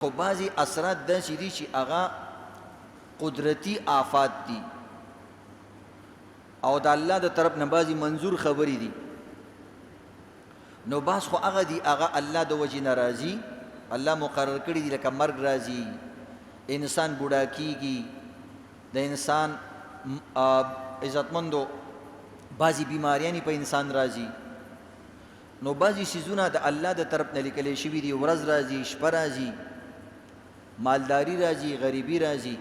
خو بعضې اثرات داسې دي چې هغه قدرتي آفات دي او د الله د طرف نه بعضې منظور خبرې دي. نو بعض خو هغه دي هغه الله د وجې نه راځي، الله مقرر کړي دي، لکه مرګ راځي، انسان بوډا کیږي، د انسان عزتمندو بعضې بیماریانې په انسان راځي. نو بعضې څیزونه د الله د طرف نه لیکلی شوي دي، ورځ راځي، شپه راځي، مالداری راځي، غریبي راځي.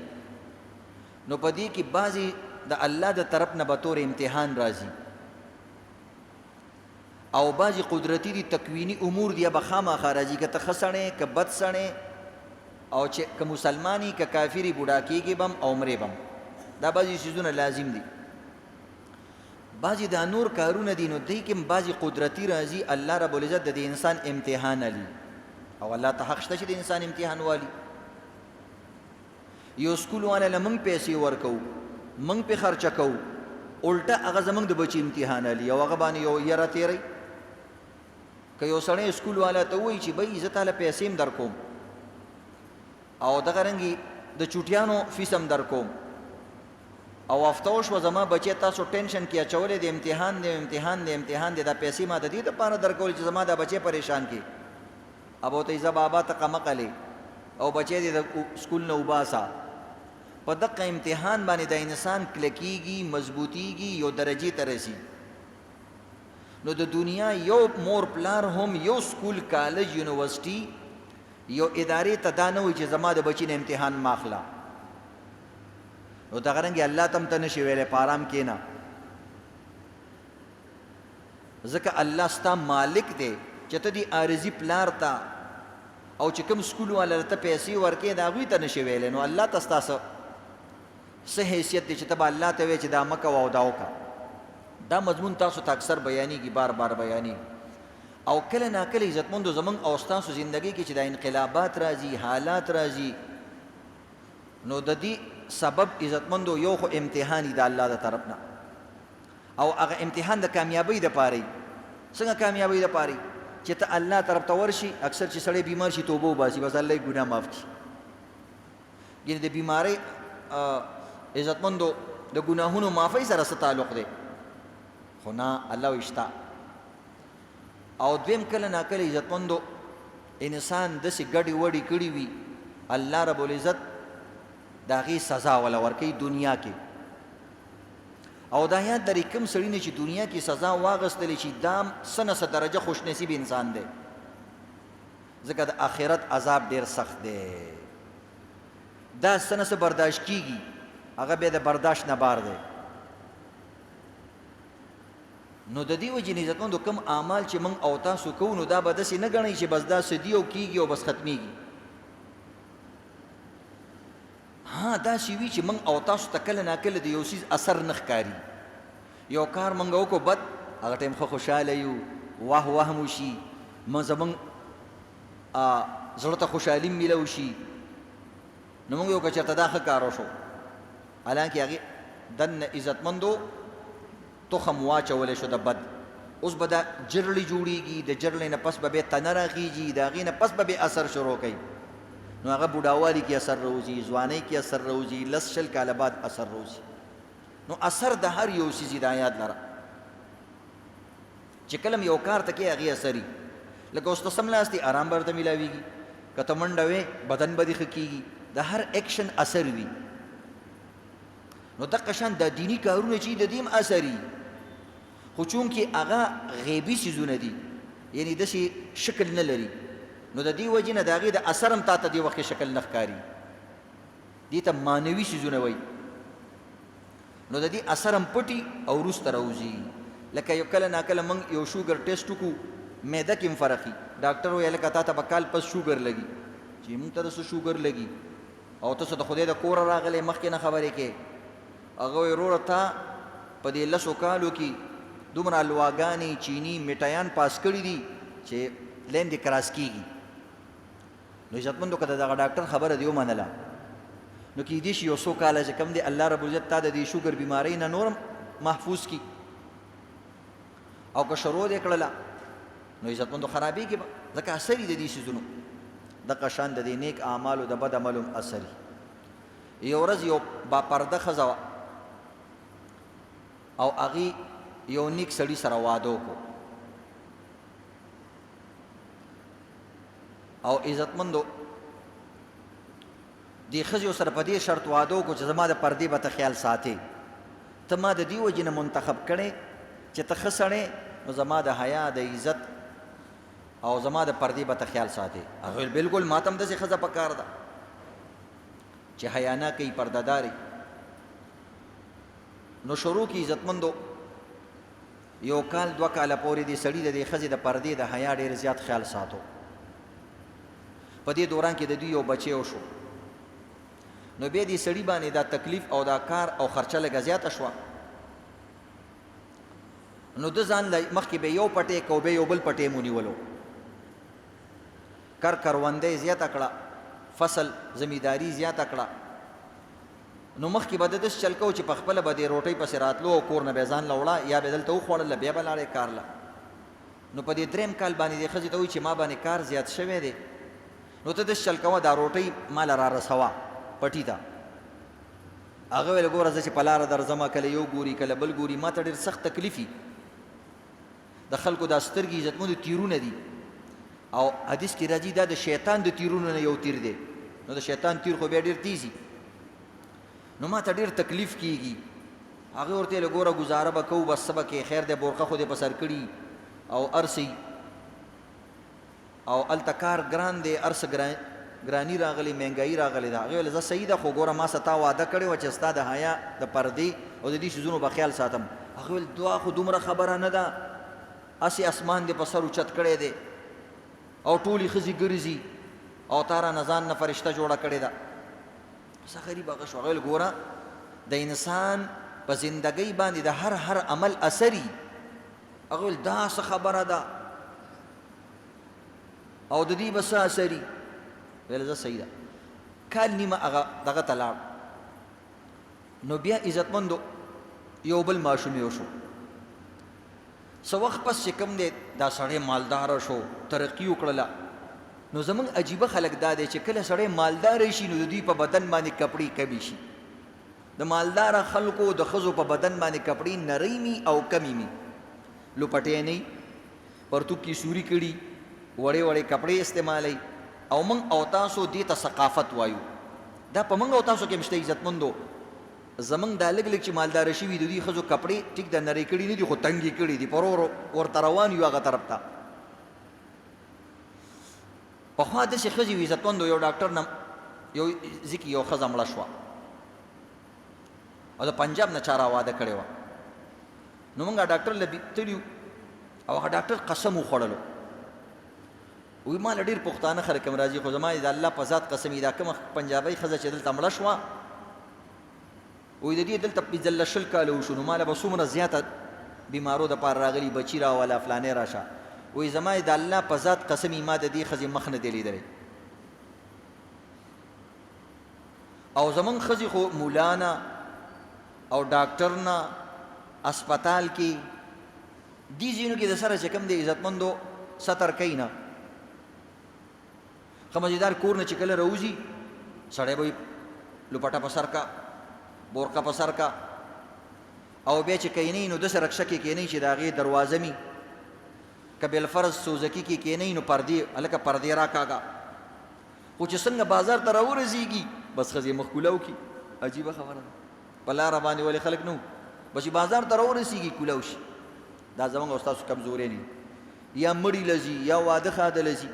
نو په دې کې بعضې د الله د طرف نه به طور امتحان راځي او بعضې قدرتي دي، تکویني امور دي، به خامخا راځي، که ته ښه سړی که بد سړی، او چې که مسلمانی که کافري، بوډا کېږي به هم او مرې به هم. دا بعضې څیزونه لازم دي. بعضې دا نور کارونه دي، نو دی کې هم بعضې قدرتي راځي، الله رب العزت د دې انسان امتحان علي، او الله ته حق شته چې د انسان امتحان والي. یو سکول والا له موږ پیسې ورکوو، موږ پې خرچه کوو، الټه هغه زموږ د بچي امتحان علي او هغه باندې یو یره تېروي. که یو سړی سکول والا ته ووایي چې بھئی زه تاله پیسې هم در کوم او دغه رنګې د چوټیانو فیس هم در کوم، او هفته وشوه زما بچی تاسو ټینشن کې اچولی د امتحان دی امتحان دی امتحان دی، دا پیسې ما د دې دپاره در کولې چې زما دا بچی پریشان کړي. اب ورته زه بابا ته قمقلې او بچی دې د سکول نه وباسه. په دقه امتحان باندې د انسان کلکیږي، مضبوطیږي، یو درجې ته رسي. نو د دنیا یو مور پلار هم یو سکول، کالج، یونیورسټي، یو ادارې ته دا نه وایي چې زما د بچي نه امتحان مه اخله. نو دغه رنګې الله ته هم ته نشي ویلی په ارام کښېنه، ځکه الله ستا مالک دی چې ته دې عارضي پلار ته او چې کوم سکول والا ته پیسې ورکې د هغوی ته نشي ویلی. نو الله ته ستا څه حیثیت دی چې ته به الله ته وایې چې دا مه کوه او دا وکړه. دا مضمون تاسو ته اکثر بیانېږي، بار بار بیانېږي. او کله ناکله عزتمندو زموږ او ستاسو زندګۍ کې چې دا انقلابات راځي، حالات راځي، نو د دې سبب عزتمندو یو خو امتحان د الله د طرف نه، او هغه امتحان د کامیابۍ دپاره وي. څنګه کامیابۍ دپاره چې ته الله طرف ته ورشي. اکثر چې سړی بیمار شي توبه وباسي، بس الله یې ګناه معاف کړي. یعنې د بیمارۍ عزتمندو د ګناهونو معافۍ سره څه تعلق دی؟ خو نه، الله وایي شته. او دویم کله ناکله عزتمندو انسان داسې ګډې وډې کړي وي، الله رب العزت د هغې سزا وله ورکوي دنیا کې. او دا یاد لري کوم سړي نه چې دنیا کې سزا واغستلی شي، دا څه نه څه درجه خوش نصیب انسان دی، ځکه د آخرت عذاب ډېر سخت دی. دا څه نه څه برداشت کېږي، هغه بیا د برداشت نه بار دی. نو د دې وجې نه عزتمندو کوم اعمال چې موږ او تاسو کوو، نو دا به داسې نه ګڼئ چې بس دا سدي او کېږي او بس ختمیږي. ها داسې وي چې موږ او تاسو ته کله ناکله د یو څیز اثر نه ښکاري. یو کار موږ وکړو بد، هغه ټایم ښه خوشحاله یو، واه واه مو شي، زموږ زړه ته خوشحالي میلو شي. نو موږ یو که چېرته دا ښه کار وشو، حالانکې هغې دننه عزتمندو تخم واچولی شو د بد. اوس به دا جرړې جوړېږي، د جرړې نه پس به بیا تنه راخېږي، د هغې نه پس به بیا اثر شروع کوي. نو هغه بوډاوالي کې اثر روځي، ځوانۍ کې اثر روځي، 10 کاله بعد اثر روځي. نو اثر د هر یو څیز دا یاد لره چې کله م یو کار ته کې هغې اثر وي. لکه اوس ته سملاستې ارام به درته میلاویږي، که ته منډه وې بدن به دې ښه کېږي، د هر ایکشن اثر وي. نو دقه شان دا دیني کارونه چې د دې هم اثر وي، خو چونکې هغه غیبي څیزونه دي، یعنې داسې شکل نه لري، نو د دې وجې نه د هغې د اثر هم تا ته دې وخت کې شکل نه ښکاري. دې ته معنوي څیزونه وایي. نو د دې اثر هم پټي او وروسته راوځي. لکه یو کله ناکله موږ یو شوګر ټیسټ وکړو، معده کې هم فرق وي. ډاکټر وایي لکه تا ته به کال پس شوګر لګي، چې موږ ته څه شوګر لګي، او تاسو د خدای د کوره راغلی مخکې نه خبرې کې. هغه وایي وروره تا په دې 10 کالو کې دومره الواګانې، چیني، میټایان پاس کړي دي چې لین دې کراس کېږي. نو عزتمندو که د دغه ډاکټر خبره دې ومنله، نو کېدای شي یو څو کاله چې کوم دی الله رب العزت تا د دې شوګر بیمارۍ نه نورم محفوظ کړي. او که شروع دې کړله نو عزتمندو خرابېږي به، ځکه اثر یې د دې څیزونو. دغه شان د دې نیک اعمالو د بد عملو اثر یو ورځ یو با پرده ښځه وه او هغې یو نیک سړي سره واده وکړو او عزتمندو دې ښځې سره په دې شرط واده وکړو چې زما د پردې به ته خیال ساتې ته ما د دې وجې نه منتخب کړې چې ته ښه سړی نو زما د حیا د عزت او زما د پردې به ته خیال ساتې هغه ویل بلکل ما ته هم داسې ښځه پکار ده چې حیا نه کوي پرده داري نو شروع کې عزتمندو یو کال 2 کاله پورې دې سړي د دې ښځې د پردې د حیا ډېر زیات خیال ساتو په دې دوران کې د دوی یو بچی وشو نو بیا دې سړي باندې دا تکلیف او دا کار او خرچه لږه زیاته شوه نو د ځان مخکې به یو پټی کو به یو بل پټی مو نیولو کروندې زیاته کړه فصل زمینداری زیاته کړه نو مخکې به د داسې چل کو چې په خپله به دې روټۍ پسې راتلو او کور نه به ځان له وړه یا به دلته وخوړله بیا به لاړې کار له نو په دې 3 کال باندې دې ښځې ته وایي چې ما باندې کار زیات شوی دی نو ته داسې چل کوه دا روټۍ ما له را رسوه پټي ته هغه ویل ګوره زه چې په لاره درځمه کله یو ګوري کله بل ګوري ما ته ډېر سخت تکلیف وي د خلکو دا سترګې عزتمندو تیرونه دي او حدیث کې راځي دا د شیطان د تیرونو نه یو تیر دی نو د شیطان تیر خو بیا ډېر تیز نو ما ته ډېر تکلیف کېږي هغې ورته ویل ګوره ګزاره به کوو بس څه به کې خیر دی بورقه خو دې په سر کړي او ارسئ او هلته کار ګران دی ارس ګراني راغلی مهنګایي راغلی ده هغې ویل زه صحیح ده خو ګوره ما ستا واده کړې وه چې ستا د حیا د پردې او د دې شیزونو به خیال ساتم هغې ویل دعا خو دومره خبره نه ده هسې اسمان دې په سر اوچت کړی دی او ټولې ښځې ګرځي او تا رانه ځان نه فرشته جوړه کړې ده څه غریب هغه شو هغه ویل ګوره د انسان په زندګۍ باندې د هر عمل اثري هغه ویل دا څه خبره ده او د دې به څه اثري ویل زه صحیح ده کال نیمه هغه دغه ته لاړ نو بیا عزتمندو یو بل ماشوم یو شو څه وخت پس چې کوم دی دا سړی مالداره شو ترقي وکړله نو زمونږ عجیبه خلک دا دی چې کله سړی مالداره شي نو د دوی په بدن باندې کپړې کمې شي د مالداره خلکو د ښځو په بدن باندې کپړې نری مي او کمې مي لوپټې نه پرتوب کې سوري کړي وړې وړې کپړې استعمالوي او موږ او تاسو دې ته ثقافت وایو دا په موږ او تاسو کې مشته عزتمندو زمونږ دا لږ لږ چې مالداره شوي د دوی ښځو کپړې ټیک د نری کړي نه دي خو تنګې کړي دي پر ورته روان یو هغه طرف ته پخوا داسې ښځې وي عزتمندو یو ډاکټر نه یو ځي کې یو ښځه مړه شوه او د پنجاب نه چا راواده کړې وه نو موږ ډاکټر له تللي او هغه ډاکټر قسم وخوړلو وی ما له ډېر پښتانه خلک هم راځي خو زما د الله په ذات قسم دا کومه پنجابۍ ښځه چې دلته مړه شوه وی د دې دلته 15 کاله وشو نو ما له به څومره زیاته بیمارو دپاره راغلي بچي راوله فلانې راشه وی زما د الله په ذات قسم ما د دې ښځې مخ نه دی لیدلی او زمونږ ښځې خو مولا نه او ډاکټر نه اسپتال کې دې ځینو کې د سره چې کوم دی عزتمندو ستر کوي نه ښه مزیدار کور نه چې کله راوځي سړی به لوپټه په سر کا بورقه په سر کا او بیا چې کینی نو داسې رکشه کې کینی چې د هغې دروازه مي که بالفرض سوزکي کې کینی نو پردې هلکه پردې راکاږه خو چې څنګه بازار ته راورسېږي بس ښځې مخ کولاو کي عجیبه خبره ده په لاره باندې ولې خلک نه بس چې بازار ته راورسېږي کولاو شي دا زموږ او ستاسو کمزورۍ نه یا مړي لځي یا واده خاده لځي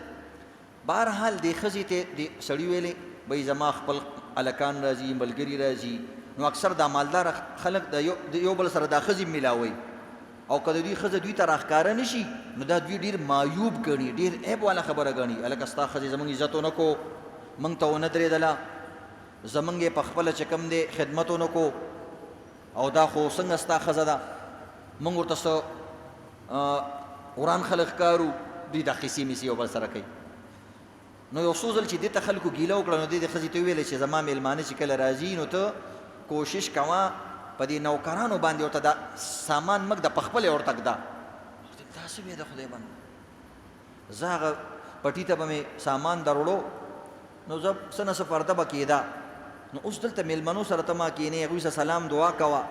بهرحال دې ښځې ته دې سړي ویلې بی زما خپل هلکان راځي ملګري راځي نو اکثر دا مالدار خلک د یو بل سره دا ښځې میلاوي او که د دوی ښځه دوی ته راښکاره نه شي نو دا دوی ډېر معیوب ګڼي ډېر عیب والا خبره ګڼي هلکه ستا ښځې زموږ عزت ونه کو موږ ته ونه درېدله زموږ یې په خپله چې کوم دی خدمت ونه کو او دا خو څنګه ستا ښځه ده موږ ورته څه وران خلک ښکارو دوی دا قیسې میسې یو بل سره کوي نو یو څو ځل چې دې ته خلکو ګیله وکړه نو دې د ښځې ته وویلې چې زما میلمانه چې کله راځي نو ته کوشش کوه په دې نوکرانو باندې ورته دا سامان مږ د پخپلې ورته ږده دا څه وی د خدای باندې زه هغه پټي ته به مې سامان دروړو نو زه څه نه څه پرده به کېده. نو اوس دلته میلمنو سره ته ما کښېنې، هغوی سره سلام دعا کوه،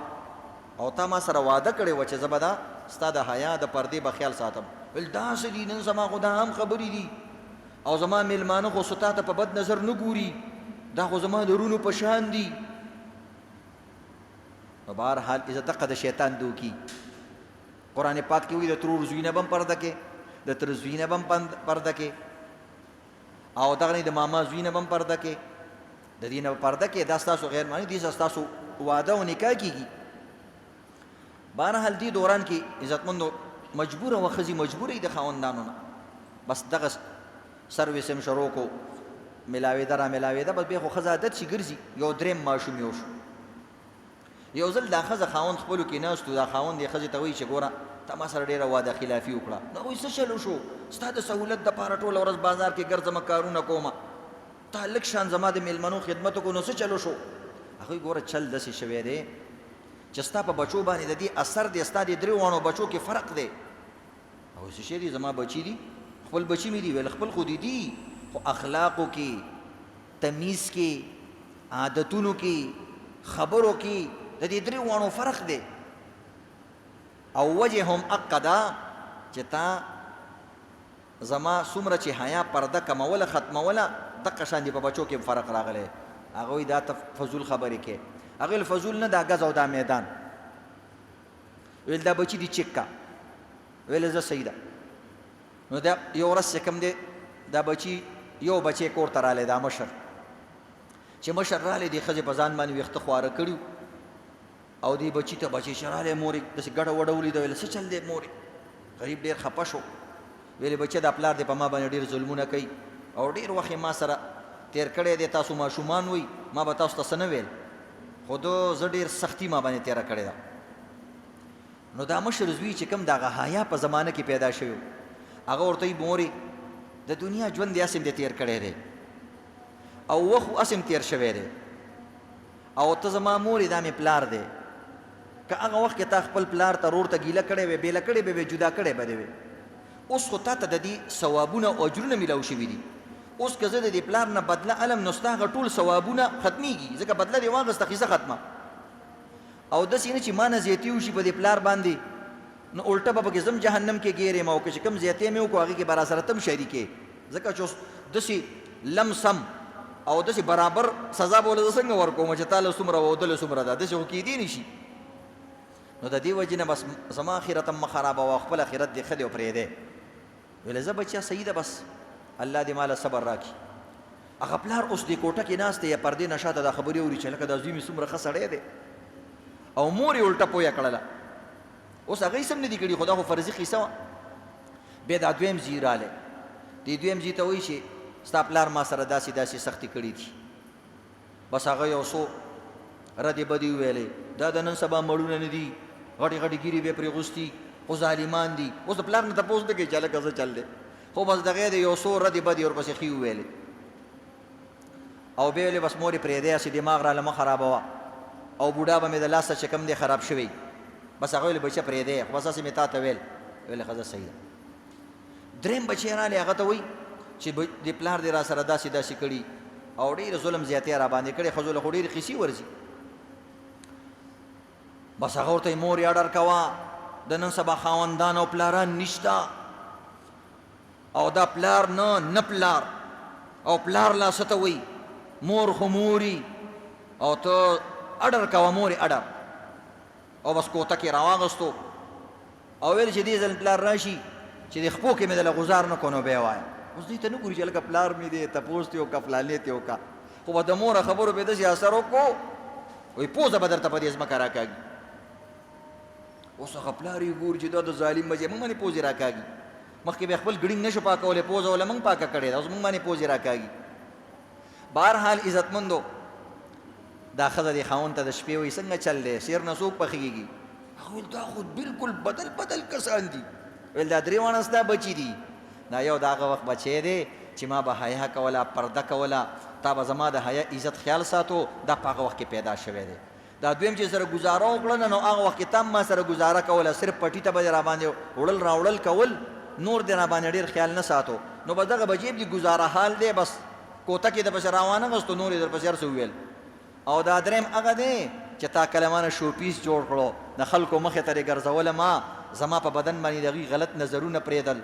او تا ما سره واده کړې وه چې زه به دا ستا د حیا د پردې به خیال ساتم. ویل داسې دي، نن زما خو دا هم خبرې دي، او زما میلمانه خو ستا ته په بد نظر نه ګوري، دا خو زما د رونو په شان دي. نو بهرحال دقه د شیطان دوکي. قرآن پاک کې وایي د ترور زوی نه به هم پرده کې، د تر زوی نه به هم پرده کې، او دغه د ماما زوی نه به هم پرده کې، د دې نه به پرده کې. دا ستاسو غیر معنی دي، ستاسو واده او نکاح کېږي. بهرحال دې دوران کې عزتمندو مجبوره وه ښځې مجبوره یي د خاوندانو نه، بس دغه سروس هم شروع کو، ملاوېده را ملاوېده، بس بیا خو ښځه عادت شي ګرځي. یو درېیم ماشوم یو شو. یو ځل دا ښځه خاوند خپلو کې ناست و، دا خاوند یې ښځې ته وایي چې ګوره تا ما سره ډېره واده خلافي وکړه. نو هغوی څه چلو شو؟ ستا د سهولت دپاره ټوله ورځ بازار کې ګرځمه، کارونه کومه، تا لږ شان زما د میلمنو خدمت وکړو، نو څه چلو شو؟ هغوی ګوره چل داسې شوی دی چې ستا په بچو باندې د دې اثر دی، ستا د درې واړو بچو کې فرق دی. هغوی څه شی دي؟ زما بچي دي، خپل بچي مې دي. ویل خپل خو دي، خو اخلاقو کې، تمیز کې، عادتونو کې، خبرو کې د دې درې واړو فرق دی. او وجه هم اقه ده چې تا زما څومره چې حیا پرده کموله ختموله، دقه شان دي په بچو کې فرق راغلی. هغوی دا ته فضول خبرې کې، هغوی فضول نه، دا ګز او دا میدان. ویل دا بچي دي چک کا. ویل زه صحیح ده. نو دا یو ورځ چې کوم دی دا بچي یو بچی کور ته رالی، دا مشر چې مشر رالی دې ښځې په ځان باندې ویښته خواره کړي، او دې بچي ته بچی چې رالی مورې داسې ګډه وډه ولیده. ویل څه چل دی مورې؟ غریب ډېر خفه شو. ویلې بچی دا پلار دې په ما باندې ډېر ظلمونه کوي، او ډېر وخت ما سره تیر کړی دی، تاسو ماشومان وئ، ما به تاسو ته څه نه ویل، خو زه ډېر سختي ما باندې تېره کړې ده. نو دا مشر زوی چې کوم د هغه حیا په زمانه کې پیدا شوی، هغه ورته وایي مورې د دنیا ژوند دې هسې دې تېر کړی دی، او وخت هسې تېر شوی دی، او ته زما مورې دا مې پلار دی. که هغه وخت کې تا خپل پلار ته رور ته ګیله کړې وې، بیله کړې به وې، جدا کړې به دې وې، اوس خو تا ته د دې ثوابونه او اجرونه میلاو شوي دي. اوس که زه د دې پلار نه بدله علم، نو ستا هغه ټول ثوابونه ختمیږي، ځکه بدله دې واخېسته قیصه ختمه. او داسې نه چې ما نه زیاتي وشي په دې پلار باندې، نو الټه به پکې زم جهنم کې ګیرې ما، او که چې کوم زیاتې مې وکړو هغې کې به راسره تم شریکې، ځکه چې اوس داسې لم سم او داسې برابر سزا به ولې زه څنګه ورکوم چې تا له څومره وه او ده له څومره ده، داسې خو کېدی نه شي. نو د دې وجې نه بس زما آخرت هم مه خرابوه، خپل آخرت دې ښه دی او پرېږدی. ویله زه بچیا صحیح ده، بس الله دې ماله صبر راکړي. هغه پلار اوس دې کوټه کې ناست دی، یا پردې نه شاته دا خبرې اوري چې لکه دا زوی مې څومره ښه سړی دی، او مور یې الټه پویه کړله. اوس هغه یې سم نه دي کړي، خو دا خو فرضي قیصه وه. بیا دا دویم زوی رالی، دې دویم زوی ته وایي چې ستا پلار ما سره داسې داسې سختي کړي دي. بس هغه یو څو ردې بدې وویلې، دا د نن سبا مړونه نه دي، غټې غټې ګیرې به پرې غوستي، خو ظالمان دي. اوس د پلار نه تپوس نه کوي چې هلکه څه چل دی، خو بس دغې د یو څو ردې بدې ورپسې ښې وویلې، او بیا ویلې بس مورې پرېږدی، هسې دماغ راله مه خرابوه، او بوډا به مې د لاسه چې کوم دی خراب شوی. بس هغه ویلې بچه پرېږدی، خو بس هسې مې تا ته ویل. ویلې ښځه صحیح ده. درېیم بچی رالی، هغه ته وایي چې د پلار دې را سره داسې داسې کړي، او ډېر ظلم زیاتې را باندې کړې، ښځو له خو ډېرې قیسې ورځي. بس هغه ورته مور یې اډر کوه، د نن سبا خاوندان او پلاران نشته، او دا پلار نه پلار، او پلار لا څه ته وایي، مور خو موري، او ته اډر کوه مورې اډر. او بس کوټه کې راواغستو، او ویل چې دې ځل پلار راشي چې د خپو کې مې دله غزار نه کو، نو بیا وایه. اوس دې ته نه ګوري چې لکه پلار مې دی، تپوس دې وکړه، فلانې دې وکړه، خو به د موره خبرو به داسې اثر وکړو، وایي پوزه به درته په دې ځمکه راکاږي. اوس هغه پلار یې ګوري چې دا د ظالم بچی موږ باندې پوزې راکاږي، مخکې به خپل ګړینګ نشو پاکولی، پوزه وله موږ پاکه کړې ده، اوس موږ باندې پوزې راکاږي. بهرحال عزتمندو دا ښځه دې خاوند ته د شپې وایي څنګه چل دی، سیر نه څوک پخېږي؟ هغه ویل دا خو بلکل بدل بدل کسان دي. ویل دا درې واړه ستا بچي دي، دا یو د هغه وخت بچی دی چې ما به حیا کوله، پرده کوله، تا به زما د حیا عزت خیال ساتو، دا په هغه وخت کې پیدا شوی دی. دا دویم چې سره ګزاره وکړله، نو هغه وخت کې تا ما سره ګزاره کوله، صرف پټي ته به دې راباندې وړل راوړل کول، نور دې راباندې ډېر خیال نه ساتو، نو به دغه بچی دې ګزاره حال دی، بس کوته کې د پسې راوانه غوستو نور یې در پسې هر څه وویل. او دا دریم هغه دی چې تا کله مانه شوپیس جوړ کړو د خلکو مخې ته یې ګرځوله ما زما په بدن باندې د هغوی غلط نظرونه پرېدل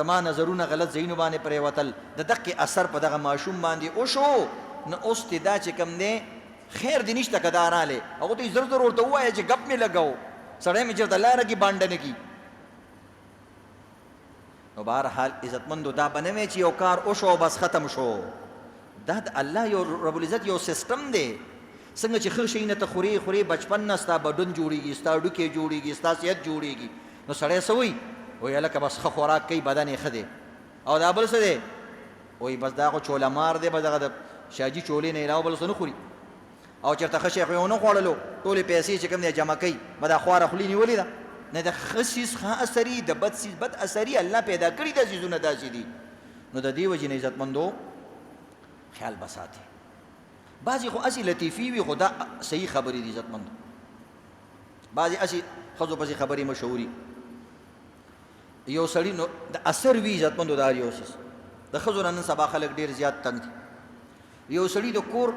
زما نظرونه غلط ځایونو باندې پرېوتل د دقې اثر په دغه ماشوم باندې وشو. نو اوس دې دا چې کوم دی خیر دې نشته که دا رالی هغو ته یې زر زر ورته ووایه چې ګپ مې لګو سړی مې چېرته لاره کې بانډه نه کي. نو بهرحال عزتمندو دا به نه وی چې یو کار وشو او بس ختم شو. دا د الله یو رب العزت یو سیسټم دی. څنګه چې ښه شي نه ته خورې بچپن نه ستا بدن جوړېږي ستا هډوکې جوړېږي ستا صحت جوړېږي. نو سړی څه وایي وایي هلکه بس ښه خوراک کوي بدن یې ښه دی. او دا بل څه دی وایي بس دا خو چوله مار دی بس دغه د شاجي چولې نه علاوه بل څه نه خوري. او چېرته ښه شی خو یې ونه خوړلو ټولې پیسې چې کوم دی جمع کوي به دا خواره خولي نیولې ده. نه د ښه څیز ښه اثري د بد څیز بد اثري الله پیدا کړي دا څیزونه داسې دي. نو د دې وجې نه عزتمندو خیال به ساتي. بعضې خو هسې لطیفي وي خو دا صحیح خبرې دي عزتمندو. بعضې هسې ښځو پسې خبرې مشهوري یو سړي نو د اثر وي عزتمندو دا یو څیز د ښځو نه نن سبا خلک ډېر زیات تنګ دي. یو سړي د کور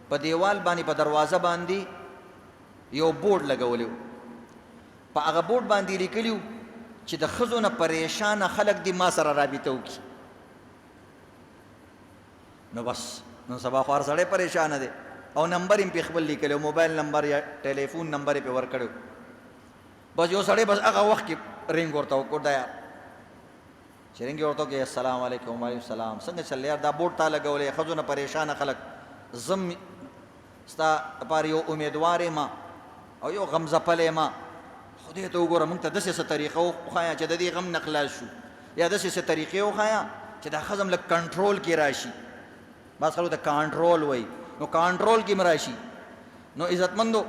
په دیوال باندې په دروازه باندې یو بورډ لګولی و. په هغه بورډ باندې لیکلي و چې د ښځو نه پریشانه خلک دي ما سره رابطه وکړي. نو بس نن سبا خو هر سړی پریشانه دی او نمبر یې پې خپل لیکلی و موبایل نمبر یا ټلیفون نمبر یې پې ورکړی و. بس یو سړی بس هغه وخت کې رنګ ورته وکړ دا چې رنګ یې ورته وکړې السلام علیکم وعلیکم السلام څنګه چل یار دا بورډ تا لګولی ښځو نه پریشانه خلک زم ستا لپاره یو امیدوار یم او یو غمزپلی یم خدای ته وګوره موږ ته داسې څه طریقه وښایه چې د دې غم نه خلاص شو یا داسې څه طریقې وښایه چې دا ښځه م لږ کنټرول کې راشي. بعض خلکو ته کنټرول وایي نو کنټرول کې م راشي. نو عزتمندو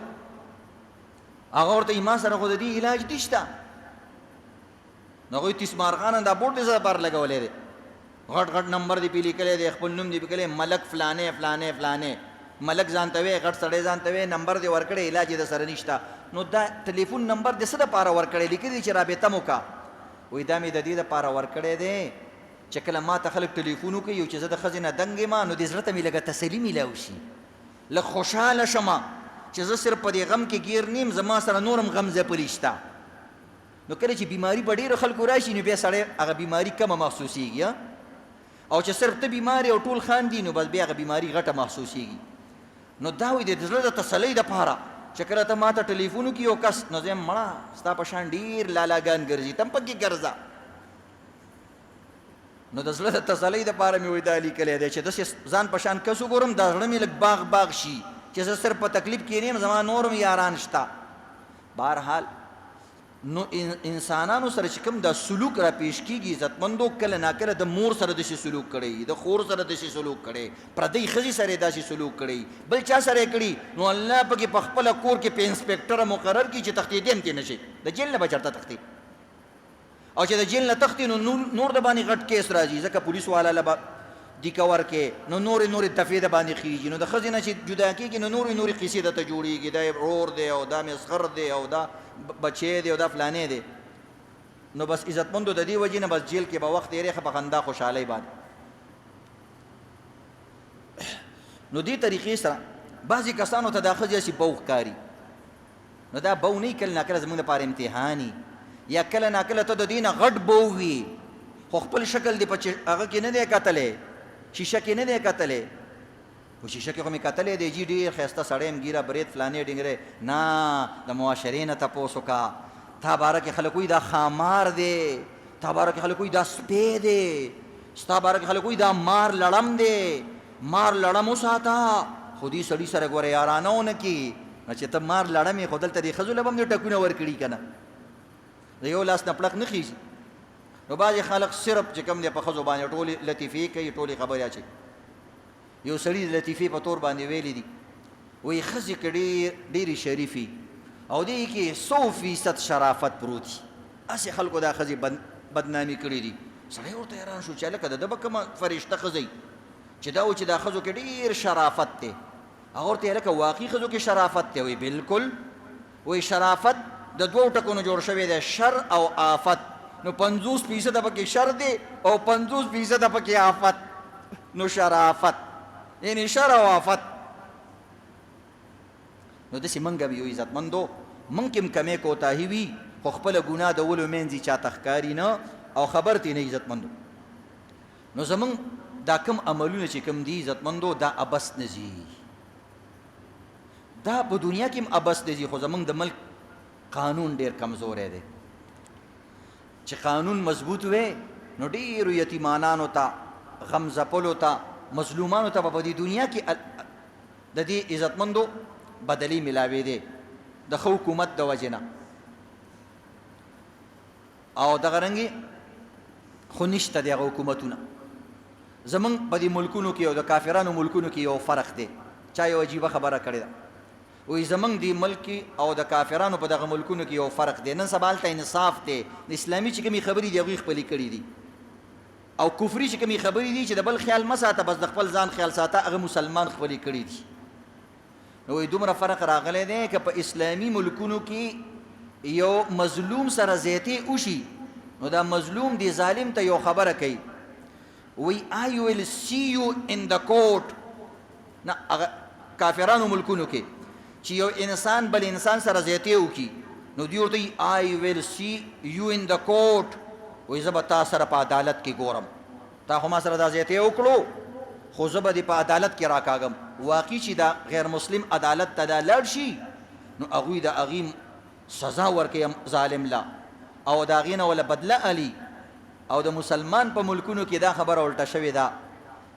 هغه ورته وایي ما سره خو د دې علاج نشته. نو هغوی تیسمارغانه دا بورډ دې څه دپاره لګولی دی غټ غټ نمبر دې پې لیکلی دی خپل نوم دې پې لیکلی ملک فلانې فلانې فلانې ملک ځان ته وی غټ سړی ځان ته وی نمبر دې ورکړی علاج یې د سره نشته. نو دا ټلیفون نمبر دې څه دپاره ورکړی لیکلي چې رابطه مو کا وایي دا مې د دې دپاره ورکړی دی چې کله ما ته خلک ټلیفون وکړي چې زه د ښځې نه دنګ یم نو دې زړه ته مې لږه تسلي میلاو شي لږ خوشحاله شمه چې زه صرف په دې غم کې ګیر نیم زما سره نور هم غم ځپلي شته. نو کله چې بیماري په ډېرو خلکو راشي نو بیا سړی هغه بیماري کمه محسوسېږي او چې صرف ته بیمار او ټول خاندي نو بس بیا هغه بیماري غټه محسوسېږي. نو دا وایي د زړه د تسلۍ دپاره چې کله ته ما ته ټلیفون وکړي یو کس نو زه یم مړه ستا په شان ډېر لالاګان ګرځي ته هم پکې ګرځه. نو د زړه د تسلۍ دپاره مې وایي دا لیکلی دی چې داسې ځان په شان کس وګورم دا زړه مې لږ باغ باغ شي چې زه صرف په تکلیف کې نه یم زما نور هم یاران شته. بهرحال نو انسانانو سره چې کوم دا سلوک را پیش کېږي عزتمندو کله ناکله د مور سره داسې سلوک کړی د خور سره داسې سلوک کړی پردۍ ښځې سره یې داسې سلوک کړی بل چا سره یې کړي نو الله پکې په خپله کور کې په انسپکټره مقرر کړي چې تښتېدی هم ترې نه شي د جیل نه به چېرته تښتي او چې د جیل نه تښتي نو نور د باندې غټ کیس راځي ځکه پولیس والا له به دیکه ورکې نو نورې دفعې د باندې خیږي نو د ښځې نه چې جدا کېږي نو نورې قیسې درته جوړېږي دا یې ورور دی او دا مسخر دی او دا بچی دی او دا فلانې دی. نو بس عزتمندو د دې وجې نه بس جیل کې به وخت تېرې ښه په خندا خوشحالۍ باندې. نو دې طریقې سره بعضې کسانو ته دا ښځې هسې بو ښکاري نو دا بو نه کله ناکله زموږ لپاره امتحاني یا کله ناکله ته د دې نه غټ بو وي خو خپل شکل دې په هغه کې نه دی کتلی شیشه کې نه دی کتلی خو شیشه کې خو مې کتلی دی جي ډېر ښایسته سړی یم ګیره برید فلانې ډنګرې نه د معاشرې نه تپوس وکړه تا باره کې خلک وایي دا خامار دی تا باره کې خلک وایي دا سپی دی ستا باره کې خلک وایي دا مار لړم دی مار لړم وساته خو دې سړي سره ګوره یارانه ونه کړي نو چې ته مار لړم یې خو دلته دې ښځو له به هم دې ټکونه ورکړي که نه د یو لاس نه پړق نه خیږي. نو بعضې خلک صرف چې کوم دی په ښځو باندې ټولې لطیفې کوي ټولې خبرې اچوي. یو سړي د لطیفې په طور باندې ویلي دي وایي ښځې که ډېرې شریفې او دې کې 100% شرافت پروت وي هسې خلکو دا ښځې بدنامي کړي دي. سړی ورته حیران شو چې هلکه د ده به کومه فرشته ښځه چې دا و چې دا ښځو کې ډېر شرافت دی. هغه ورته هلکه واقعي ښځو کې شرافت دی؟ وایي بلکل. وایي شرافت د دوو ټکو نه جوړ شوی دی شر او آفت. نو 50% پکې شر دی او 50% پکې آفت. نو شرافت یعنی شرافت. نو داسې منګه به یو عزتمندو منګ کې هم کمې کوتاهي وي خو خپله ګناه د ولو منځي چاته ښکاري نه او خبر ترې نه عزتمندو. نو زمونږ دا کم عملونه چې کم دي عزتمندو دا ابس نه ځي، دا په دنیا کې هم ابس نه ځي، خو زمونږ د ملک قانون ډېر کمزوری دی. چې قانون مضبوط وی نو ډېرو یتیمانانو ته غم ځپلو ته مظلومانو ته به په دې دنیا کې د دې عزتمندو بدلی ملاوی دی د ښه حکومت د وجې نه. او دغه رنګې خو نشته دی هغه حکومتونه. زمونږ په دې ملکونو کې او د کافرانو ملکونو کې یو فرق دی. چا یو عجیبه خبره کړې ده، وایي زمونږ دې ملک کې او د کافرانو په دغه ملکونو کې یو فرق دی. نن سبا هلته انصاف دی، د اسلامي چې کومې خبرې دي هغوی خپلې کړي دي، او کفري چې کومې خبرې دي چې د بل خیال مه ساته بس د خپل ځان خیال ساته هغه مسلمان خپلې کړي دي. نو وایي دومره فرق راغلی دی که په اسلامي ملکونو کې یو مظلوم سره زیاتې وشي نو دا مظلوم دی ظالم ته یو خبره کوي، وی I will see you in the court. نه هغه کافرانو ملکونو کې چې یو انسان بل انسان سره زیاتې وکړي نو دوی ورته وایي I will see you in the court. وایي زه به تا سره په عدالت کې ګورم، تا خو ما سره دا زیاتې وکړو خو زه به دې په عدالت کې راکاږم. واقعي چې دا غیر مسلم عدالت ته دا لاړ شي نو هغوی د هغې سزا ورکوي ظالم لا او د هغې نه وله بدله علي. او د مسلمان په ملکونو کې دا خبره الټه شوې ده،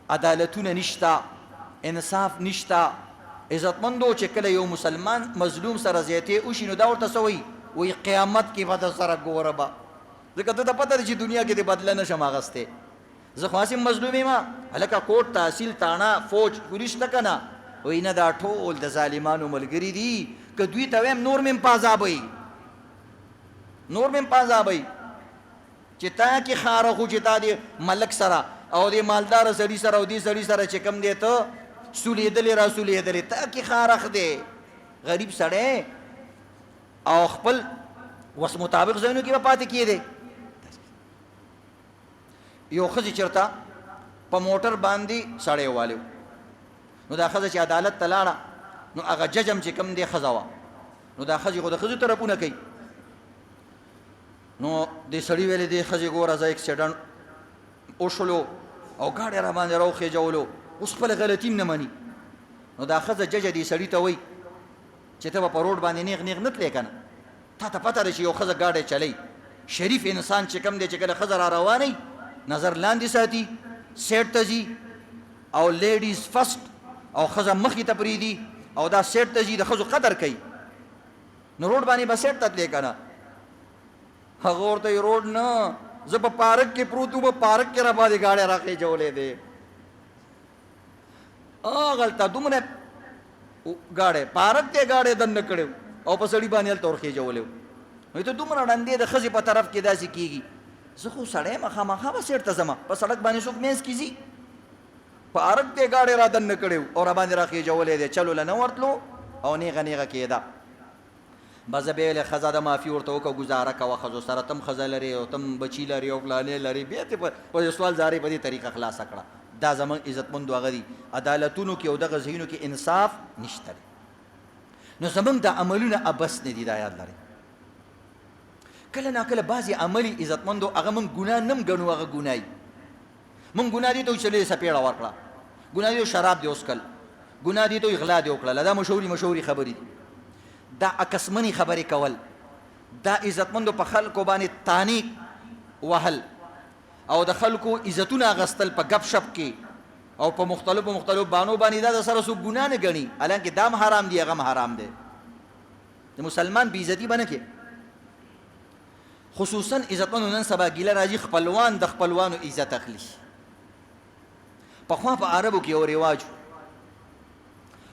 عدالتونه نشته، انصاف نشته. عزتمندو چې کله یو مسلمان مظلوم سره زیاتې وشي نو دا ورته څه وایي، وایي قیامت کې به د سره ګوره به، ځکه ته ته پته ده چې دنیا کې دې بدله نشم اخیستی. زه خو هسې مظلوم یم هلکه کوټ تحصیل تاڼه فوج پولیس شته که نه، وایي نه دا ټول د ظالمانو ملګري دي، که دوی ته ویم نور مې هم په عذابوي، نور مې هم په عذابوي چې تا کې خاره خو چې تا دې ملک سره او دې مالداره سړي سره او دې سړي سره چې کم دی ته سولیدلې را سولیدلې، تا کې خارخ دی غریب سړی او خپل وس مطابق ځایونو کې به پاتې کېدی. یو ښځې چېرته په موټر باندې سړی والی نو دا ښځه چې عدالت ته لاړه نو هغه جج هم چې کوم دی ښځه وه نو دا ښځې خو د ښځو طرفونه کوي. نو دې سړي ویلې دې ښځې ګوره زه اکسیډنټ وشولو او ګاډی را باندې راوخېجولو، اوس خپله غلطي هم نه مني. نو دا ښځه ججه دې سړي ته وایي چې ته به په روډ باندې نیغ نیغ نه تلې که نه، تا ته پته ده چې یو ښځه ګاډی چلی، شریف انسان چې کوم دی چې کله ښځه را روانوي نظر لاندې ساتي، سیټ ته ځي او لیډیز فسټ او ښځه مخې ته پرېږدي او دا سیټ ته ځي د ښځو قدر کوي. نو روډ باندې به سیټ ته تلې که نه، هغه ورته یې روډ نه زه په پارک کې پروت وم، په پارک کې را باندې ګاډی راخېجولی دی. هغلته دومره ګاډی پارک دی ګاډی دننه کړی او په سړي باندې هلته ورخېجولی و. نو ته دومره ړندې د ښځې په طرف کې داسې کېږي. زه خو سړی یم خامخا به سیټ ته ځمه، په سړک باندې څوک منځ کې ځي، پارک دی ګاډی را دننه کړی و او را باندې راخېجولی دی، چلو له نه ورتلو او نیغه نیغه کېده. بس زه بیا ویلې ښځه د معافي ورته وکړه، ګزاره کوه ښځو سره، تم ښځه لرې او تم بچي لرې او فلانې لرې، بیا ترې په سوال زارې په دې طریقه خلاصه کړه. دا زموږ عزتمندو هغه دي عدالتونو کې او دغه ځایونو کې انصاف نشته دی. نو زموږ د عملونه ابس نه دي، دا یاد لرئ. کله ناکله بعضې عملي عزتمندو هغه موږ ګناه نه هم ګڼو، هغه ګناه وي. موږ ګناه دي ته وایي چلې سپېړه ورکړه، ګناه دي شراب دې وڅکل، ګناه دي ته وایي غلا دې وکړله، دا مشهوري خبرې دي. دا اکسمنی خبرې کول، دا عزتمندو په خلکو باندې تانیک وهل او د خلکو عزتونه اخیستل په گپ شپ کې او په مختلفو بانو باندې، دا د سره څوک ګناه نه ګڼي، حالانکه دا هم حرام دی هغه هم حرام دی. د مسلمان بې عزتي به نه کې. خصوصا عزتمندو نن سبا ګیله راځي خپلوان د خپلوانو عزت اخلي. پخوا په عربو کې یو رواج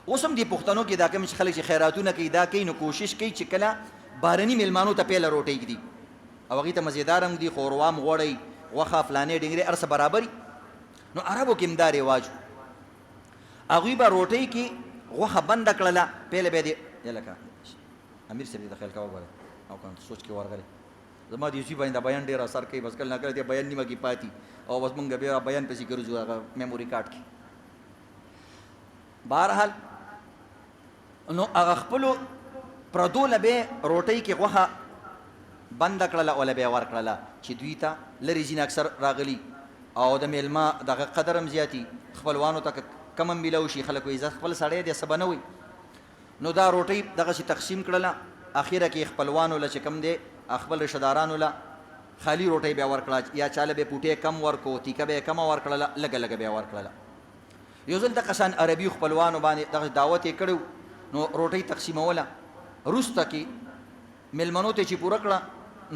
اوس هم دې پښتنو کې دا کوم چې خلک چې خیراتونه کوي دا کوي، نو کوشش کوي چې کله بهرني میلمانو ته پیله روټۍ ږدي او هغې ته مزېدار هم دي، ښوروا م غوړی غوښه فلانې ډنګرې هر څه برابري. نو عربو کې هم دا رواج هغوی به روټۍ کې غوښه بنده کړله، پیله بیا دې یا لکه امیر صاحب دې د خیال کوه وګوره او که سوچ کې ورغلی زما د یوسف باندې دا بیان ډېر اثر کوي، بس کله ناکله دې بیان نیمه کې پاتې او بس مونږ بیا بیان پسې ګرځو هغه میموري کارت کې. بهرحال نو هغه خپلو پردو له به روټۍ کې غوښه بنده کړله او له به یې ورکړله چې دوی ته لرې ځینې اکثر راغلي او د میلمه دغه قدر هم زیاتي، خپلوانو ته کم هم میلاو شي، خلک وایي زه خپل سړی دی څه به نه وي. نو دا روټۍ دغسې تقسیم کړله، اخره کې خپلوانو له چې کم دی خپل رشته دارانو له خالي روټۍ بیا ورکړه، یا چاله به پوټې کم ورکو، تیکه به یې کمه ورکړله، لږه لږه بیا ورکړله. یو ځل دغه شان عربي خپلوانو باندې دغه دعوت یې کړی نو روټۍ تقسیموله، وروسته کې میلمنو ته چې پوره کړه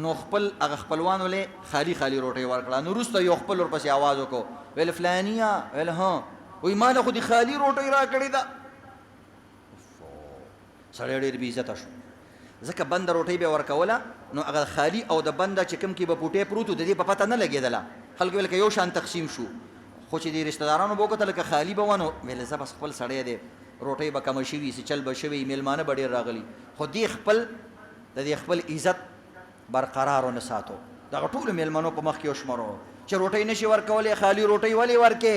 نو خپل هغه خپلوانو له خالي خالي روټۍ ورکړه. نو وروسته یو خپل ورپسې آواز وکړو، ویل فلانیه، ویل ها، وایي ما له خو دې خالي روټۍ راکړې ده. سړی ډېر بې عزته شو، ځکه بنده روټۍ به یې ورکوله نو هغه خالي او د بنده چې کوم کې به پوټې پروت و د دې په پته نه لګېدله. خلکو ویل که یو شان تقسیم شو، خو چې دې رشته دارانو به وکتل که خالي به و نو ویل زه بس خپل سړی دی، روټۍ به کمه شوي، سچل به شوي، میلمانه به ډېر راغلي، خو دې خپل د دې خپل عزت برقرار ونه ساتو. دغه ټولو میلمنو په مخ کې وشمرو چې روټۍ نشي ورکولی، خالي روټۍ ولې ورکې؟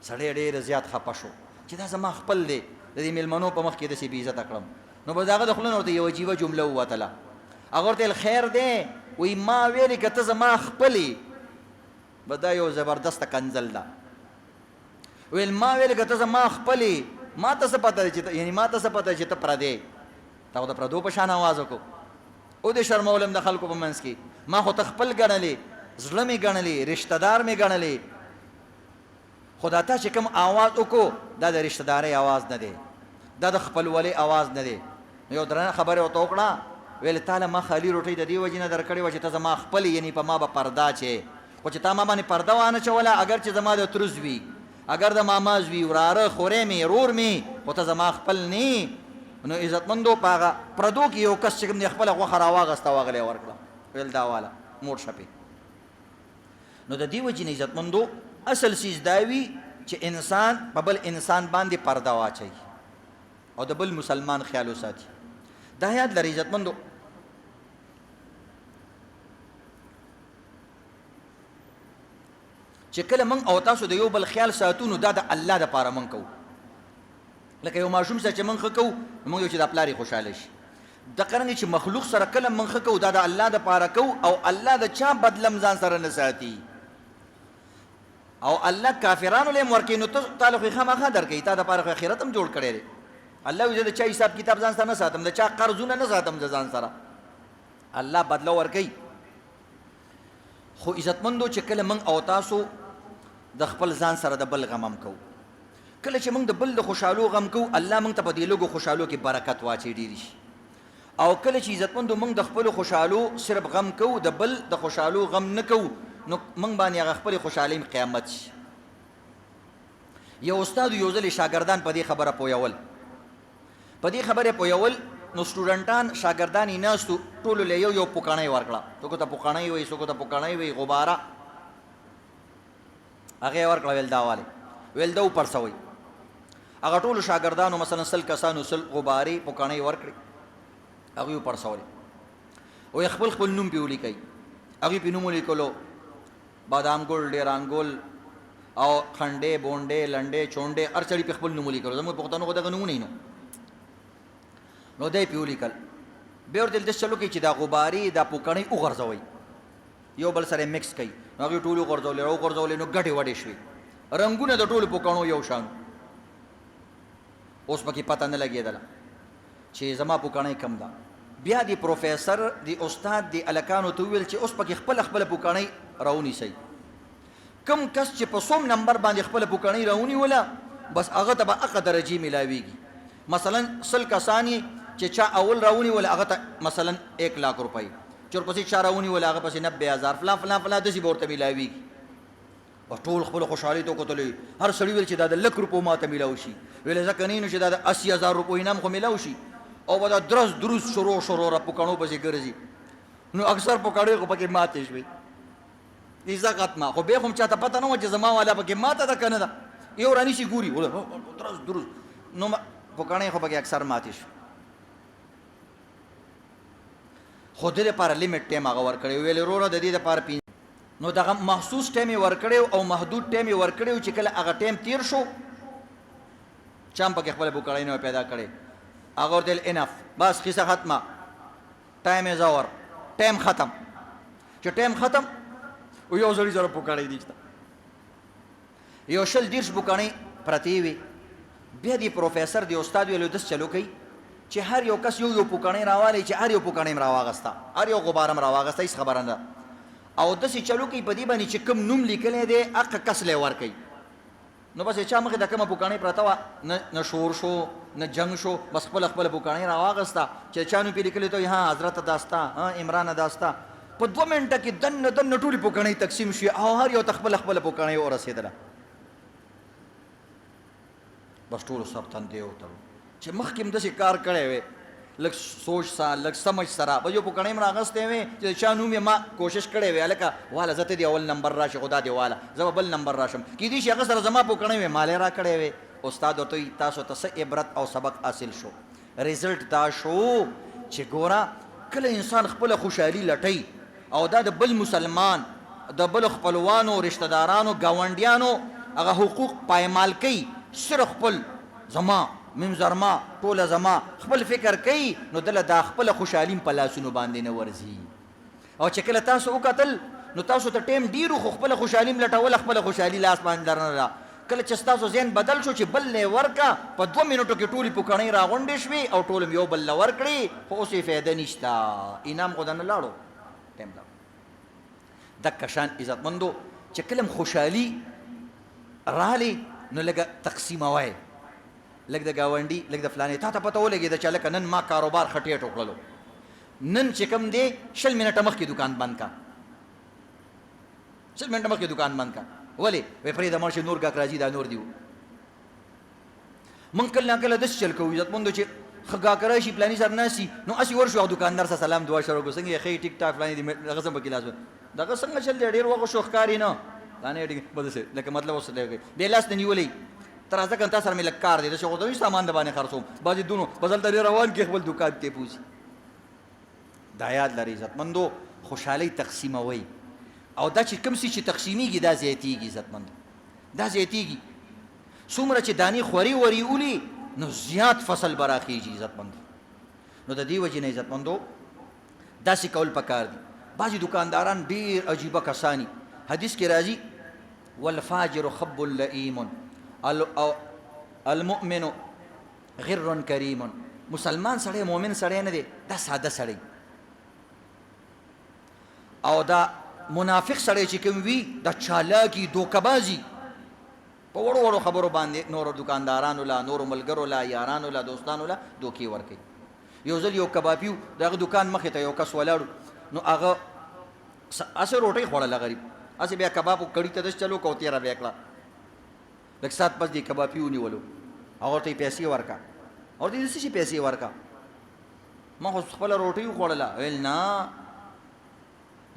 سړی ډېر زیات خفه شو چې دا زما خپل دی، د دې میلمنو په مخ کې داسې بې عزته کړم. نو بس هغه د خوله نه ورته یوه عجیبه جمله ووتله، هغه ورته ویل خیر دی، وایي ما ویلې که ته زما خپل یې، به دا یو زبردسته کنځل ده. ویل ما ویلې که ته زما خپل یې، ما ته څه پته دی چې یعنې ما ته څه پته چې ته پردی، تا خو د پردو په شان آواز وکړو، او دې شرمولم د خلکو په منځ کې، ما خو ته خپل ګڼلې، زړه مې ګڼلې، رشته دار مې ګڼلې، خو دا تا چې کوم آواز وکړو دا د رشته دارۍ آواز نه دی، دا د خپلولۍ آواز نه دی. یو درنه خبرې ورته وکړه، ویل تا له ما خالي روټۍ د دې وجې نه درکړې وه چې ته زما خپل یعنې په ما به پرده اچې، خو چې تا ما باندې پرده وانه چوله، اگر چې زما د تروز وي، اگر د ماما زوی، وراره، خورې مې، رور مې، خو ته زما خپل نه. نو عزتمندو په هغه پردو کې یو کس چې کوم دی خپله غوښه راواغسته واغلی یې ورکړه، ویل دا واله موړ شپې. نو د دې وجې نه عزتمندو اصل څیز دا وي چې انسان په بل انسان باندې پرده واچوي او د بل مسلمان خیال وساتي. دا یاد لري عزتمندو، چې کله موږ او تاسو د یو بل خیال ساتو نو دا د الله دپاره موږ کوو. لکه یو ماشوم سره چې موږ ښه کوو نو موږ یو چې دا پلار یې خوشحاله شي، دقرنګې چې مخلوق سره کله موږ ښه کوو دا د الله دپاره کوو او الله د چا بدلم ځان سره نه ساتي. او الله کافرانو له ورکې نو ته تعالی خو خامخا درکوي، تا دپاره خو آخرت هم جوړ کړی دی. الله وایي زه د چا حساب کتاب ځان سره نه ساتم، د چا قرضونه نه ساتم زه ځان سره، الله بدله ورکوي. خو عزتمندو چې کله موږ او تاسو د خپل ځان سره د بل غم هم کوو، کله چې موږ د بل د خوشحالو غم کوو الله موږ ته په دې لږو خوشحالو کې برکت واچوي ډېرې شي، او کله چې عزتمندو موږ د خپلو خوشحالو صرف غم کوو د بل د خوشحالو غم نه کوو نو موږ باندې هغه خپلې خوشحالۍ قیامت شي. یو استاد یو ځل شاګردان په دې خبره پویول، په دې خبرې پویول نو سټوډنټان شاګردان یې ناستو، ټولو له یو یو پوکاڼۍ ورکړه، څوکو ته پوکاڼۍ وایي، څوکو ته پوکاڼۍ وایي، غباره هغه یې ورکړه، ویل دا والې، ویل دا وپړسوئ. هغه ټولو شاګردانو مثلا 100 کسانو 100 غبارې پوکاڼۍ ورکړې، هغوی وپړسولې، وایي خپل خپل نوم پې ولیکئ. هغوی پې نوم ولیکلو، بادام ګل، ډیران ګل او خنډې، بونډې، لنډې، چونډې، هر سړي پې خپل نوم ولیکلو، زموږ پښتنو خو دغه نومونه یې نو دی پې ولیکل. بیا ورته داسې چلو کوي چې دا غبارې دا پوکاڼۍ وغورځوئ، یو بل سره مکس کوي. نو هغوی ټولې وغورځولې، راوغورځولې نو ګډې وډې شوې، رنګونه د ټولو پوکاڼو یو شان. اوس پکې پته نه لګېدله چې زما پوکاڼۍ کم ده. بیا دی پروفیسر دی استاد دی الکانو ته وویل چې اوس پکې خپله خپله پوکاڼۍ راونیسئ، کم کس چې په څوم نمبر باندې خپله پوکاڼۍ راونیوله بس هغه ته به هغه درجې میلاویږي. مثلا 100 کسان یې چې چا اول راونیوله هغه ته مثلا 1 लाख روپۍ، چې ورپسې چا راونیوله هغه پسې 90,000 فلان فلان فلان داسې به ورته میلاویږي. ټول خپل خوشحالۍ ته وکتلې، هر سړي ویل چې دا د 1 لک روپو ما ته میلاو شي، ویل ځکه نه نو چې دا د 80,000 روپو انعام خو میلاو شي. او به دا درس دروس شروع را پوکاڼو پسې ګرځي، نو اکثر پوکاڼۍ خو پکې ماتې شوې، عزت ختمه. خو بیا خو هم چاته پته نه وه چې زما والا پکې ماته ده که نه ده، یو رانیسي ګوري درس دروس، نو پوکاڼۍ خو پکې اکثر ماتې شو. خو دې دپاره لیمټ ټایم هغه ورکړی، ویلې وروره د دې دپاره نو دغه محسوس ټایم یې ورکړی او محدود ټایم یې ورکړی چې کله هغه ټایم تیر شو چا هم پکې خپله پوکړی نه پیدا کړی هغه ورته ویل انف بس قصه ختمه ټایم از اوور ټایم ختم چې ټایم ختم و یو زړي زره پوکړی دي یو شل دیرش بوکڼۍ پرتې وي بیا دې پروفیسر دې استاد ویلو دس چلو کوي چې هر یو کس یو پوکڼۍ راوالی چې هر یو پوکڼۍ م راواغسته هر یو غبار م راواغسته هېڅ خبره نه او داسې چلو کوي په دې باندې چې کوم نوم لیکلی دی هغه کس لی ورکوي نو بس چا مخې د کومه پوکڼۍ پرته وه نه شور شو نه جنګ شو بس خپله پوکڼۍ راواغسته چې چا نوم پې لیکلی ته ها حضرته دا ستا عمرانه دا ستا په 2 منټه کې دنه ټولې پوکڼۍ تقسیم شوې او هر یو ته خپله پوکڼۍ ورسېدله بس ټولو سر تندې وتړو چې مخکې م داسې کار کړی وی لږ سوچ سره لږ سمج سره به یو پوکڼۍ م راغستی وی چې د چا نوم یې ما کوشش کړی وی هلکه واله زه ته دې اول نمبر راشي خو دا دې واله زه به بل نمبر راشم کیدای شي هغه سره زما پوکڼۍ وی ما را کړی وی استاد ورته وایي تاسو ته څه عبرت او سبق حاصل شو ریزلټ دا شو چې ګوره کله انسان خپله خوشحالي لټوي او دا د بل مسلمان د بل خپلوانو رشته دارانو ګاونډیانو هغه حقوق پایمال کوي صرف خپل زما میم زرما ټوله زما خپل فکر کوي نو دله دا خپله خوشحالي په لاسونو باندې نه ورځي او چې کله تاسو وکتل نو تاسو ته ټایم ډېر خو خپله خوشحالي م لټوله خپله خوشحالي لاس باندې درنه ده کله چې ستاسو ذهن بدل شو چې بل لی ورکه په 2 منټو کې ټولې پوکڼۍ راغونډې شوې او ټول م یو بل له ورکړې خو اوس یې فایده نشته انعام خو دنه لاړو ټایم لاړو دکه شان عزتمندو چې کله م خوشحالي رالی نو لږه تقسیموی لږ د ګاونډي لږ د فلانې تا ته پته ولګېده چې هلکه نن ما کاروبار خټېټ وکړلو نن چې کوم دی 20 منټه مخکې دوکان بند کا 20 منټه مخکې دوکان بند کا ولې وایي پرېږده مړ شي نور ګاک راځي دا نور دي موږ کله نه کله داسې چل کوو عزتمندو چې ښه ګاک راشي پلاني سره ناستي نو هسې ورشو او دوکاندار سره سلام دعا شروع کړو څنګه یې ښه ټیک ټاک فلاني دي هغه څه پکې لاس دغه څنګه چل دی ډېر وخت شو ښکاري نه لکه مطلب اوس بې لاس نه نیولی ته راځه که تا سره مې لږ کار دی داسې خو سامان د باندې خرڅوم بعضې دونو بس هلته ډېر روان کړي خپل دوکان ته پوځي دا یاد لرئ عزتمندو خوشحالۍ تقسیموئ او دا چې کوم څه چې تقسیمیږي دا زیاتیږي عزتمندو دا زیاتیږي څومره چې دانې خوري وري اولي نو زیات فصل به راخیږي عزتمندو نو د دې وجې نه عزتمندو داسې کول پکار دي بعضې دوکانداران ډېر عجیبه کسانی حدیث کې راځي والفاجر خب لئیم المؤمن غر کریم مسلمان سړی مؤمن سړی نه دی دا ساده سړی او دا منافق سړی چې کوم وي دا چالاکي دوکهبازي په وړو وړو خبرو باندې نورو دوکاندارانو له نورو ملګرو له یارانو له دوستانو له دوکې ورکوي یو ځل یو کبابي و د هغه دوکان مخې ته یو کس ولاړو نو هغه هسې روټۍ خوړله غریب هسې بیا کباب کړي ته داسې چلو کو تېره بیا کړه لږ ساعت پس دې کبابي ونیولو هغه ورته یې پیسې ورکړه ورته یې د څه شي پیسې ورکړه ما خو خپله روټۍ وخوړله ویل نه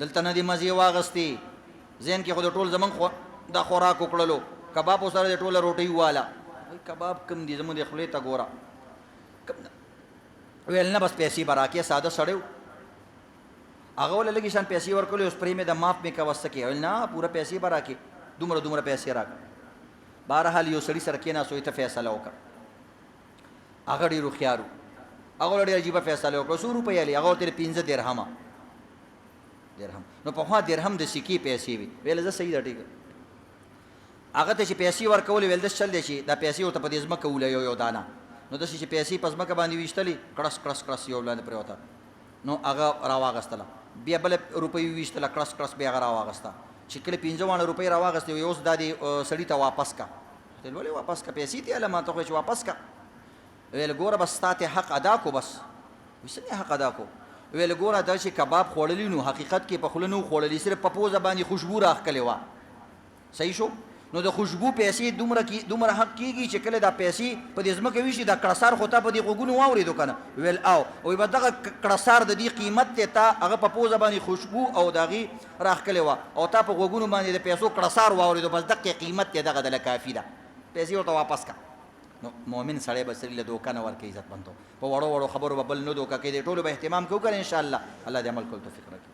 دلته نه دې مزې واغستې ذهن کې خو د ټول زمونږ دا خوراک وکړلو کباب سره د ټوله روټۍ واله کباب کم دي زمونږ د خولې ته ګوره ویل نه بس پیسې به راکړې ساده سړی و هغه ولې لږې شان پیسې ورکړلې اوس پرې مې د ماف مې کوه څه کې ویل نه پوره پیسې به راکړې دومره پیسې راکړه بهرحال یو سړي سره کېناستو ته فیصله وکړه هغه ډېر هوښیار و هغه ورته ډېر عجیبه فیصله وکړه څو روپۍ یې هغه ورته 15 درهمه درهم نو پخوا درهم د سکې پیسې وي ویل زه صحیح ده ټیکه هغه ته چې پیسې ورکولې ویل داسې چل دی چې دا پیسې ورته په دې ځمکه وله یو دانه نو داسې چې پیسې په ځمکه باندې ویشتلې کړس کړس کړس یو لاندې پرېوته نو هغه راواغستله بیا بله روپۍ ویشتله کړس کړس بیا هغه راواغسته چې کله 15 روپۍ راواغستې وي اوس دا دې سړي ته واپس کا ویل ولې واپس کا پیسې دې هله ما ته خو چې واپس کا ویل ګوره بس تا ته حق ادا کو بس څنګه حق ادا کو ویل ګوره دا چې کباب خوړلی نو حقیقت کې په خوله نه و خوړلی صرف په پوزه باندې خوشبو راښکلې وه صحیح شو نو د خوشبو پیسې دومره حق کېږي چې کله دا پیسې په دې ځمکه ویشي دا کړسار خو تا په دې غوږونو واورېدو که نه ویل او وایي به دغه کړسار د دې قیمت دی تا هغه په پوزه باندې خوشبو او د هغې راښکلې وه او تا په غوږونو باندې د پیسو کړسار واورېدو بس دقې قیمت دی دغه دله کافي ده پیسې ورته واپس کا نو مؤمن سړی به سړي له دوکه نه ورکوي عزتمندو په وړو وړو خبرو به بل نه دوکه کوي دې ټولو به اهتمام کوو که نه انشاءالله الله دې عمل کولو توفیق راکړي